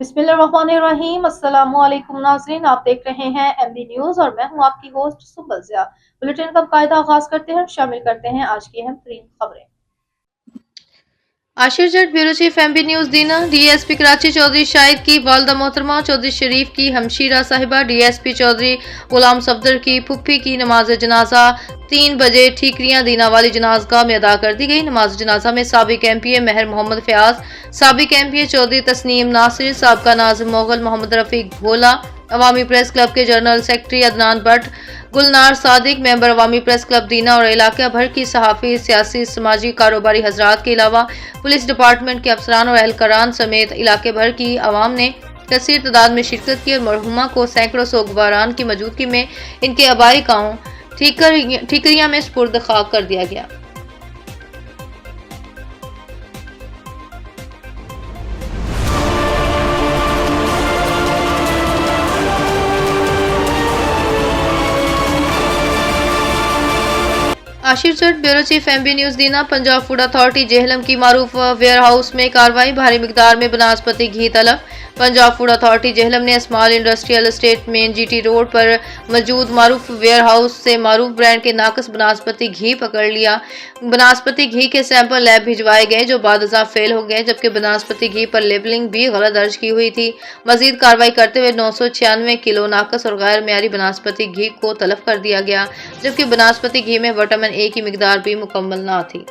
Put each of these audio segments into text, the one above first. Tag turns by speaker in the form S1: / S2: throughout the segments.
S1: बिस्मिल्लाहिर्रहमानिर्रहीम। अस्सलामुअलैकुम नाज़रीन, आप देख रहे हैं एमबी न्यूज़ और मैं हूं आपकी होस्ट सुबह ज़िया। बुलेटिन का कायदा आगाज करते हैं, शामिल करते हैं आज की अहम तरीन खबरें। आशिर जट ब्यूरो चीफ एमबी न्यूज़ दीना। डीएसपी कराची चौधरी शाहिद की वालदा मोहतरमा चौधरी शरीफ की हमशीरा साहिबा डीएसपी चौधरी गुलाम सफदर की फुप्पी की नमाज जनाजा 3 बजे ठीकरियां दीना वाली जनाजगाह में अदा कर दी गई। नमाज जनाजा में साबिक एमपीए महर मोहम्मद फयाज, साबिक एमपीए चौधरी तस्नीम नासिर, साबका नाज़िम मोगल मोहम्मद रफीक भोला, अवामी प्रेस क्लब के general secretary Adnan Bhatt, Gulnar Sadiq, member अवामी प्रेस क्लब दीना और इलाका भर की सहाफ़ी, सियासी, समाजी, कारोबारी हजरात के अलावा पुलिस डिपार्टमेंट के अफसरान और एहलकारान समेत इलाके भर की आवाम ने कसीर तादाद में शिरकत की और मरहुमा को सैकड़ों सोगवारान की मौजूदगी में इनके आबाई गाँव ठीकरियां में सुपुर्द खाक कर दिया गया। आशिर जट ब्यूरो चीफ एमबी न्यूज़ दीना। पंजाब फूड अथॉरिटी जेहलम की मारूफ वेयर हाउस में कार्रवाई, भारी मिकदार में बनास्पति घी तलब। पंजाब फूड अथॉरिटी जेहलम ने small industrial estate main GT road पर मौजूद मारूफ वेयर हाउस से मारूफ ब्रांड के नाकस बनास्पति घी पकड़ लिया। बनास्पति घी के सैंपल लैब भिजवाए गए जो बादशाह फेल हो गए, जबकि बनास्पति घी पर लेबलिंग भी गलत दर्ज की हुई थी। मजीद कार्रवाई करते हुए 996 किलो नाकस और गैर मेयारी बनास्पति घी को तलब कर दिया गया, जबकि बनास्पति घी में विटामिन ए की मिकदार भी मुकम्मल ना थी।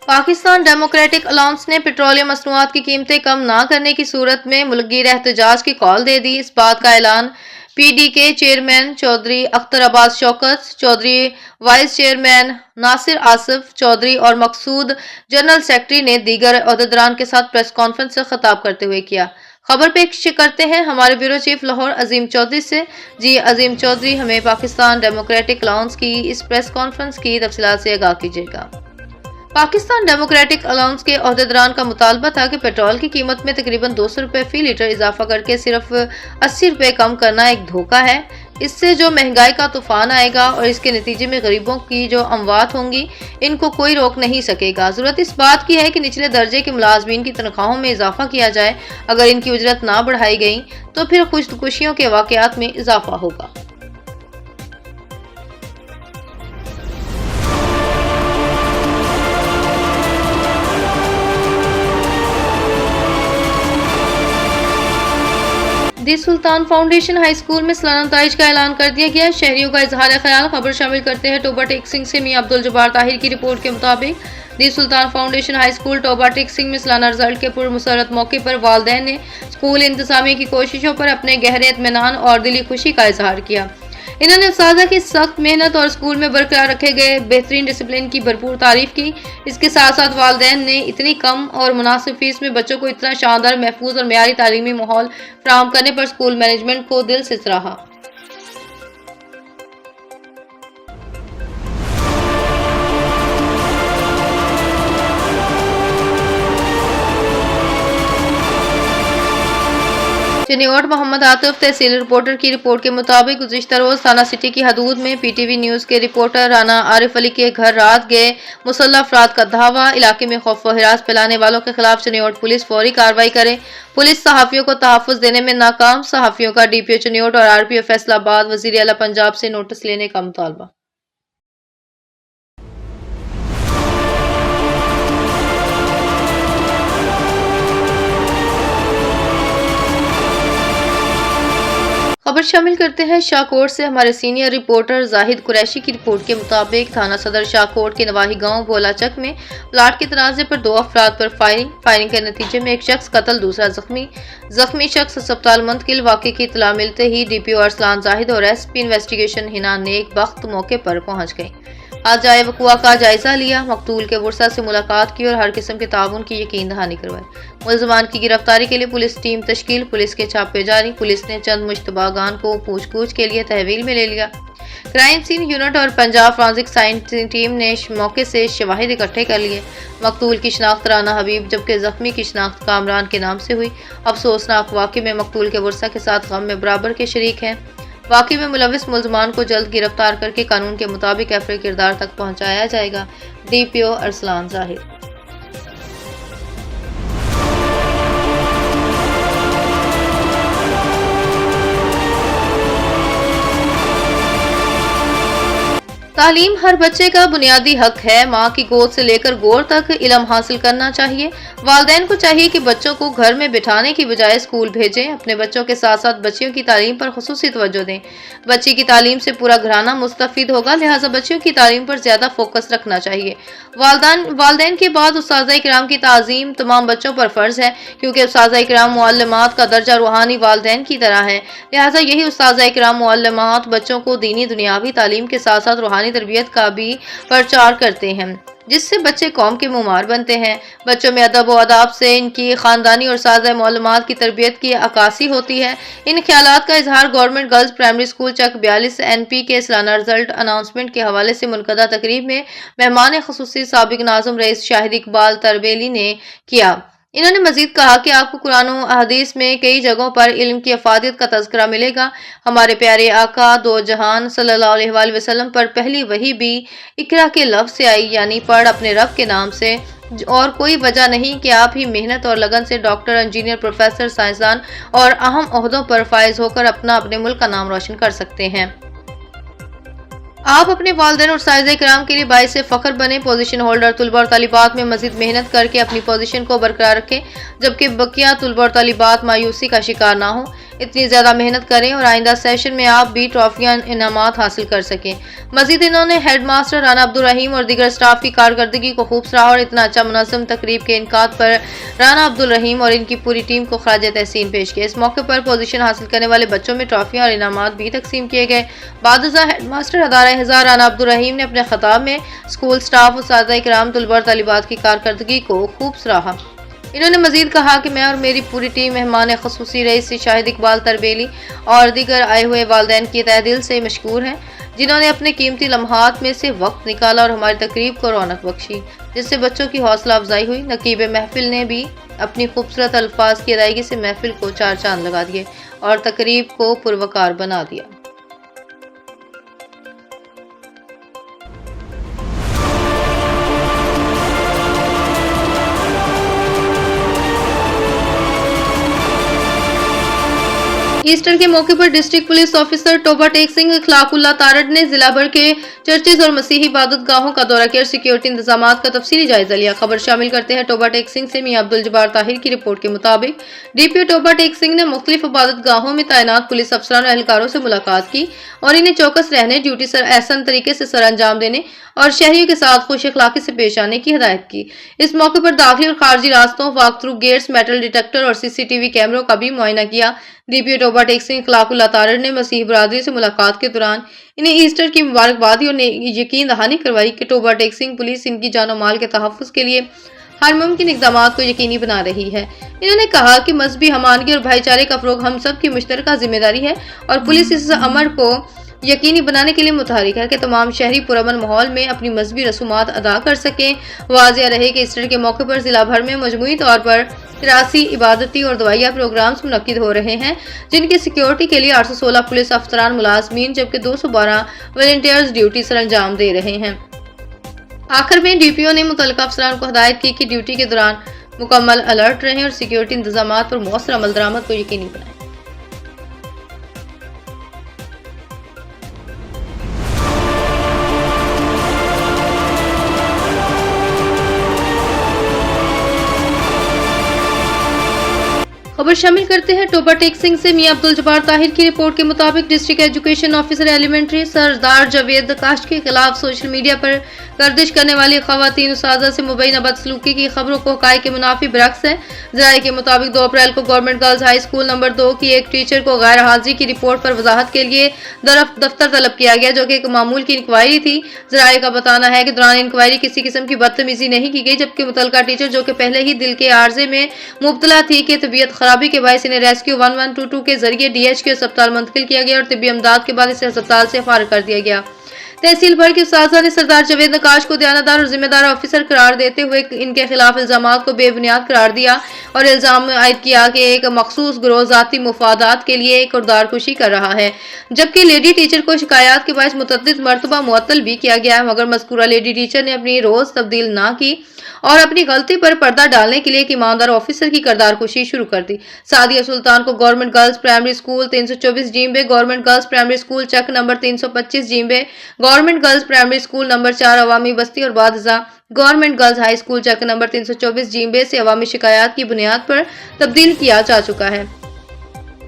S1: पाकिस्तान डेमोक्रेटिक अलायंस ने पेट्रोलियम मसनूआत की कीमतें कम ना करने की सूरत में मुल्कगीर एहतजाज की कॉल दे दी। इस बात का ऐलान PDK chairman Chaudhry Akhtar Abbas Shaukat, Chaudhry vice chairman Nasir Asif Chaudhry और मकसूद जनरल सेक्रेटरी ने दीगर अहदेदारान के साथ प्रेस कॉन्फ्रेंस से खिताब करते हुए किया। खबर पेश करते हैं हमारे ब्यूरो चीफ लाहौर अजीम चौधरी से। जी अजीम चौधरी, हमें पाकिस्तान डेमोक्रेटिक अलायंस की इस प्रेस कॉन्फ्रेंस की तफसीलात से आगाह कीजिएगा। पाकिस्तान डेमोक्रेटिक अलायंस के अहदेदारान का मुतालबा था कि पेट्रोल की कीमत में तकरीबन 200 रुपये फी लीटर इजाफा करके सिर्फ 80 रुपये कम करना एक धोखा है। इससे जो महंगाई का तूफान आएगा और इसके नतीजे में गरीबों की जो अमवात होंगी, इनको कोई रोक नहीं सकेगा। जरूरत इस बात की है कि निचले दर्जे के मुलाजमीन की तनख्वाहों में इजाफा किया जाए। अगर इनकी उजरत ना बढ़ाई गई तो फिर खुदकुशियों के वाकयात में इजाफा होगा। दी सुल्तान फाउंडेशन हाई स्कूल में सालाना नताइज का ऐलान कर दिया गया। शहरियों का इजहार ख्याल। खबर शामिल करते हैं टोबा टेक सिंह से मियां अब्दुल जब्बार ताहिर की रिपोर्ट के मुताबिक the Sultan foundation high school Toba Tek Singh में सालाना रिजल्ट के पुरमसरत मौके पर वालिदैन ने स्कूल इंतजामिया की कोशिशों पर अपने गहरे इत्मीनान और दिली खुशी का इजहार किया। इन्होंने साझा की सख्त मेहनत और स्कूल में बरकरार रखे गए बेहतरीन डिसिप्लिन की भरपूर तारीफ की। इसके साथ साथ वालिदैन ने इतनी कम और मुनासिब फीस में बच्चों को इतना शानदार, महफूज और मेयारी तालीमी माहौल फराहम करने पर स्कूल मैनेजमेंट को दिल से सराहा। चनियोट मोहम्मद आतिफ तहसील रिपोर्टर की रिपोर्ट के मुताबिक गुज़िश्ता रोज थाना सिटी की हदूद में पीटीवी न्यूज़ के रिपोर्टर राना आरिफ अली के घर रात गए मुसल्लह अफराद का धावा। इलाके में खौफ व हिरास फैलाने वालों के खिलाफ चनियोट पुलिस फौरी कार्रवाई करे। पुलिस सहाफ़ियों को तहफ़्फ़ुज़ देने में नाकाम। सहाफ़ियों का डीपीओ चनियोट और आरपीओ फैसलाबाद वज़ीर आला पंजाब से नोटिस लेने का मुतालबा। खबर शामिल करते हैं शाहकोट से। हमारे सीनियर रिपोर्टर जाहिद कुरैशी की रिपोर्ट के मुताबिक थाना सदर शाहकोट के नवाही गांव बोलाचक में प्लाट के तनाजे पर 2 अफराद पर फायरिंग के नतीजे में एक शख्स कत्ल, दूसरा जख्मी शख्स अस्पताल मुंतकिल। वाक़े की इत्तला मिलते ही डीपीओ अरसलान जाहिद और एसपी इन्वेस्टिगेशन हिना नेक वक्त मौके पर पहुंच गए। आज जाए वकुआ का जायजा लिया, मकतूल के वर्सा से मुलाकात की और हर किस्म के ताउन की यकीन दहानी करवाई। मुलजमान की गिरफ्तारी के लिए पुलिस टीम तश्कील, पुलिस के छापे जारी। पुलिस ने चंद मुश्तबागान को पूछगछ के लिए तहवील में ले लिया। क्राइम सीन यूनिट और पंजाब फॉरेंसिक साइंस टीम ने मौके से शवाहिद इकट्ठे कर लिए। मकतूल की शनाख्त राना हबीब जबकि जख्मी की शनाख्त कामरान के नाम से हुई। अफसोसनाक वाक़े में मकतूल के वर्सा के साथ गम में बराबर के शरीक हैं। वाकई में मुलविस मुलजमान को जल्द गिरफ्तार करके कानून के मुताबिक एफरे किरदार तक पहुंचाया जाएगा। DPO अरसलान जाहिर। तालीम हर बच्चे का बुनियादी हक है। माँ की गोद से लेकर गोर तक इल्म हासिल करना चाहिए। वालिदैन को चाहिए कि बच्चों को घर में बिठाने की बजाय स्कूल भेजें। अपने बच्चों के साथ साथ बच्चियों की तालीम पर खुसूसी तवज्जो दें। बच्ची की तालीम से पूरा घराना मुस्तफीद होगा, लिहाजा बच्चियों की तालीम पर ज्यादा फोकस रखना चाहिए। वालिदैन के बाद उस्ताज़ा इकराम की ताज़ीम तमाम बच्चों पर फर्ज है, क्योंकि उस्ताज़ा इकराम मुअल्लिमात का दर्जा रूहानी वालिदैन की तरह है। लिहाजा यही उस्ताज़ा इकराम मुअल्लिमात बच्चों को दीनी दुनियावी तालीम के साथ साथ रूहानी तरबियत का भी प्रचार करते हैं, जिससे बच्चे कौम के मुमार बनते हैं। बच्चों में अदब व आदाब से इनकी खानदानी और साज़ा मालूमात की तरबियत की अक्कासी होती है। इन ख्यालात का इजहार गवर्नमेंट गर्ल्स प्राइमरी स्कूल चक 42 NP के सालाना रिजल्ट अनाउंसमेंट के हवाले से मुनक़दा तकरीब में मेहमान खुसूसी साबिक नाज़िम रईस शाहिद इकबाल तरबेली ने किया। इन्होंने मजीद कहा कि आपको कुरान और हदीस में कई जगहों पर इल्म की अफादियत का तज़किरा मिलेगा। हमारे प्यारे आका दो जहान सल्लल्लाहु अलैहि वसल्लम पर पहली वही भी इकरा के लफ्ज़ से आई, यानी पढ़ अपने रब के नाम से। और कोई वजह नहीं कि आप ही मेहनत और लगन से डॉक्टर, इंजीनियर, प्रोफेसर, साइंसदान और अहम ओहदों पर फायज होकर अपने मुल्क का नाम रोशन कर सकते हैं। आप अपने वालिदैन और साइज़े कराम के लिए बाइस फ़ख्र बने। पोजीशन होल्डर तुलबा और तालिबात में मजीद मेहनत करके अपनी पोजीशन को बरकरार रखें, जबकि बकिया तुलबा और तालिबात मायूसी का शिकार ना हो। इतनी ज़्यादा मेहनत करें और आइंदा सेशन में आप भी ट्रॉफियाँ इनामात हासिल कर सकें। मजीद इन्होंने हेड मास्टर राना अब्दुल रहीम और दीगर स्टाफ की कारकर्दगी को खूब सराहा और इतना अच्छा मुनज़्ज़म तकरीब के इनकाद पर राना अब्दुल रहीम और इनकी पूरी टीम को खराज तहसीन पेश किया। इस मौके पर पोजीशन हासिल करने वाले बच्चों में ट्रॉफियाँ और इनामात भी तकसीम किए गए। बादशाह हेड मास्टर अदारा हज़ार राना अब्दुल रहीम ने अपने खिताब में स्कूल स्टाफ और सादा इकराम तुलबा और तालिबात की कारकर्दगी को खूब सराहा। इन्होंने मजीद कहा कि मैं और मेरी पूरी टीम मेहमान खुसूसी रईस शाहिद इकबाल तरबेली और दीगर आए हुए वालिदैन की तहे दिल से मशकूर हैं, जिन्होंने अपने कीमती लम्हात में से वक्त निकाला और हमारी तकरीब को रौनक बख्शी, जिससे बच्चों की हौसला अफजाई हुई। नकीब महफिल ने भी अपनी खूबसूरत अल्फाज की अदायगी से महफिल को चार चांद लगा दिए और तकरीब को पुरवकार बना दिया। ईस्टर के मौके पर district police officer Toba Tek Singh Akhlaqullah Tarar ने जिला भर के चर्चेज और मसीही इबादत गाहों का दौरा किया और सिक्योरिटी इंतजाम का तफसीली जायजा लिया। खबर शामिल करते हैं टोबा टेक सिंह से मियां अब्दुल जब्बार ताहिर की रिपोर्ट के मुताबिक DPO टोबा टेक सिंह ने मुख्तलिफ इबादत गाहों में तैनात पुलिस अफसरान और एहलकारों से मुलाकात की और इन्हें चौकस रहने, ड्यूटी एहसन तरीके से सर अंजाम देने और शहरियों के साथ खुश अखलाकी से पेश आने की हिदायत की। इस मौके पर दाखिली और खारजी रास्तों, walk through gates, metal detector और CCTV कैमरों का भी मुआयना किया। DPO टोबा टेक सिंह अखलाकुल्लाह तारड़ ने मसीह बरादरी से मुलाकात के दौरान इन्हें ईस्टर की मुबारकबाद दी और यकीन दहानी करवाई कि टोबा टेक सिंह पुलिस इनकी जानो माल के तहफ़्फ़ुज़ के लिए हर मुमकिन इक़दाम को यकीनी बना रही है। इन्होंने कहा कि मजहबी हमानगी और भाईचारे का फ़रोग़ हम सब की मुश्तरका जिम्मेदारी है और पुलिस इस अमर को यकीनी बनाने के लिए मुतहरिक है कि तमाम शहरी पुरअमन माहौल में अपनी मजहबी रसूमात अदा कर सकें। वाज़िया रहे कि ईस्टर के मौके पर जिला भर में मजमूई तौर पर 83 इबादती और दवाइया प्रोग्राम्स मुनक्किद हो रहे हैं, जिनकी सिक्योरिटी के लिए 816 पुलिस अफसरान मुलाजमीन जबकि 212 वॉलंटियर्स ड्यूटी सर अंजाम दे रहे हैं। आखिर में DPO ने मुतल्लिका अफसरान को हिदायत की कि ड्यूटी के दौरान मुकम्मल अलर्ट रहें और सिक्योरिटी इंतजाम पर मौसर अमल दरामद को यकीनी बनाएं। खबर शामिल करते हैं टोबा टेक सिंह से मियां अब्दुल जब्बार ताहिर की रिपोर्ट के मुताबिक डिस्ट्रिक्ट एजुकेशन ऑफिसर एलिमेंट्री सरदार जावेद काश के खिलाफ सोशल मीडिया पर गर्दिश करने वाली खवातीन उस्तादा से मुबैना बदसलूकी की खबरों को हक़ाइक़ के मुनाफी बरक्स है। ज़राए के मुताबिक 2 अप्रैल को government girls high school number 2 की एक टीचर को गैर हाजिरी की रिपोर्ट पर वजाहत के लिए दफ्तर तलब किया गया, जो कि एक मामूल की इंक्वायरी थी। ज़राए का बताना है कि दौरान इंक्वायरी किसी किस्म की बदतमीजी नहीं की गई, जबकि मुतल्लिका टीचर जो कि पहले ही दिल के आर्जे में मुब्तला थी कि तबीयत खराबी के बायस इन्हें रेस्क्यू 1122 के जरिए DHQ अस्पताल मुंतकिल किया गया और तिब्बी इमदाद के बाद इसे अस्पताल से फारिग कर दिया गया। तहसील भर के उस्ताद ने सरदार जावेद नकाश को दयानतदार और जिम्मेदार ऑफिसर करार देते हुए इनके खिलाफ इल्जामात को बेबुनियाद करार दिया और इल्जाम आयद किया कि एक मखसूस गिरोह जाती मुफादात के लिए एक खुदकुशी कर रहा है, जबकि लेडी टीचर को शिकायत के बायस मुतअद्दिद मरतबा मुअत्तल भी किया गया है, मगर मज़कूरा लेडी टीचर ने अपनी रोज तब्दील न की और अपनी गलती पर पर्दा डालने के लिए एक ईमानदार ऑफिसर की किरदारकुशी शुरू कर दी। सादिया सुल्तान को गवर्नमेंट गर्ल्स प्राइमरी स्कूल 324 जींबे, government girls primary school Chak number 325 जींबे, government girls primary school number 4 Awami Basti और बादजा government girls high school Chak number 324 जींबे से अवामी शिकायत की बुनियाद पर तब्दील किया जा चुका है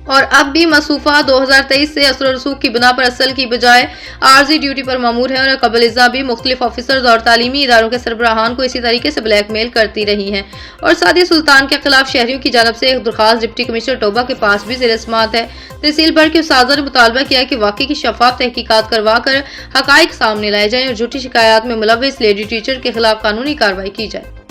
S1: और अब भी मसूफा 2023 से असर रसूख की बिना पर असल की बजाय आर्जी ड्यूटी पर मामूर है और कबलिजा भी मुख्तलिफ ऑफिसर्स और तालीमी इदारों के सरबराहान को इसी तरीके से ब्लैकमेल करती रही हैं और सादिया सुल्तान के खिलाफ शहरियों की जानब से एक दरखास्त डिप्टी कमिश्नर टोबा के पास भी ज़ेर समाअत है। तहसील भर के उस्ताद ने मुतालबा किया कि वाकई की शफाफ तहकीकात करवा कर हकाइक सामने लाए जाएं और झूठी शिकायत में मुलविस लेडी टीचर के खिलाफ कानूनी कार्रवाई की जाए।